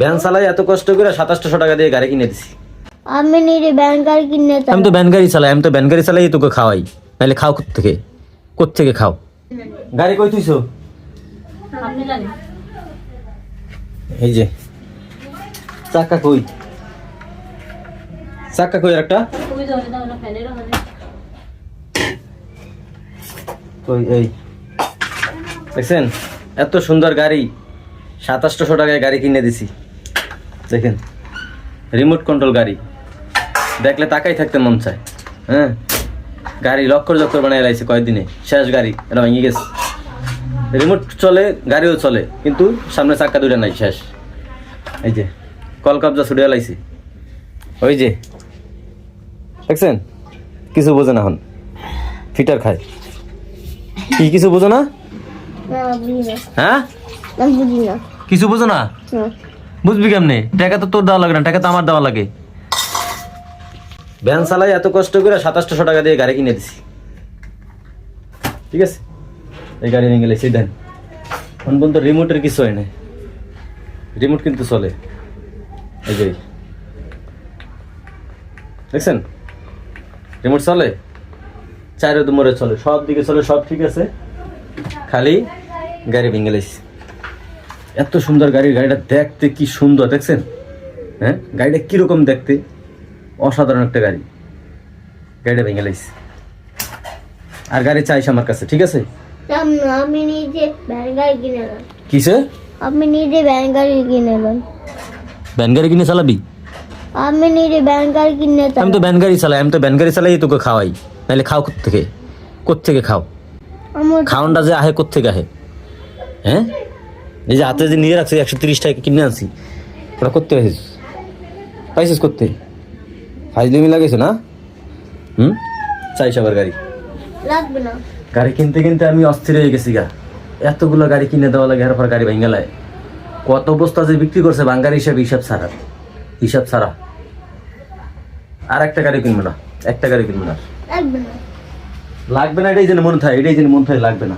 Van চালাই এত কষ্ট করে 2700 টাকা দিয়ে গাড়ি কিনে দিছি। আমি নিজে ভ্যান গাড়ি কিনে আমি তো ভ্যান গাড়ি চালাই, তোকে খাওয়াই, নাহলে খাও কোত্থেকে খাও। গাড়ি কই তুইছো? আপনি জানেন এই যে চাকা কই একটা তুমি জলে দাও না ফ্যানের ওখানে। কই এই দেখছেন এত সুন্দর গাড়ি 2700 টাকায় গাড়ি কিনে দিছি। দেখেন রিমোট কন্ট্রোল গাড়ি, দেখলে তাকাই থাকতে মন চায়। হ্যাঁ গাড়ি লক্কর বানাই লাইছে কয়েকদিনে, শেষ গাড়ি এটা ভেঙে গেছে। রিমোট চলে, গাড়িও চলে, কিন্তু সামনে চাক্কা দুইটা নাই, শেষ। এই যে কল কাবজা ছুটিয়ে লাইছি, ওই যে দেখছেন কিছু বোঝে না, হন ফিটার খায় কি, কিছু বোঝো না? হ্যাঁ বুঝি না। কিছু বোঝো না? বুঝবি কেমনে? টাকা তো তোর দেওয়া লাগে না, টাকা তো আমার দেওয়া লাগে। ভ্যান চালাই এত কষ্ট করে 2700 টাকা দিয়ে গাড়ি কিনে দিছি। ঠিক আছে, এই গাড়ি নিয়ে গেলে দেন এখন পর্যন্ত রিমোটের কিছু হয় না, রিমোট কিন্তু চলে। এই যে দেখছেন রিমোট চলে, চাইরে দুমরে চলে, সব দিকে চলে, সব ঠিক আছে, খালি গাড়ি ভেঙে লাইছি। এত সুন্দর গাড়িটা দেখতে কি সুন্দর, দেখছেন? হ্যাঁ গাড়িটা কিরকম দেখতে, অসাধারণ একটা গাড়িটা ভেঙে লাইছি। আর গাড়ি চাইছে আমার কাছে, ঠিক আছে? আমি নিজে ভ্যান গাড়ি কিনে নেব। কিসে? আমি নিজে ভ্যান গাড়ি কিনে নেব। ভ্যান গাড়ি কিনে চালাবি? আমি নিজে ভ্যান গাড়ি কিনে নেব। আমি তো ভ্যান গাড়ি চালাই তোকে খাওয়াই, নাহলে খাও কোত্থেকে খাও। খাওয়ানটা যে আহে কোত্থেকে আহে? হ্যাঁ এই যে হাতে যে নিয়ে রাখছি 130 টাকা কিনে আনছি, ওটা করতে পাইছিস করতে ফাইজলিমি লাগাইছো না? চাইছ আবার গাড়ি লাগবে না। গাড়ি কিনতে আমি অস্থির হয়ে গেছি গা, এতগুলো গাড়ি কিনে দেওয়া লাগে, এরপর গাড়ি ভেঙে কত বস্তা যে বিক্রি করছে বাঙ্গার হিসাব ছাড়া। আর একটা গাড়ি কিনবো না, লাগবে না। লাগবে না, এটাই যেন মনে থাকে, লাগবে না।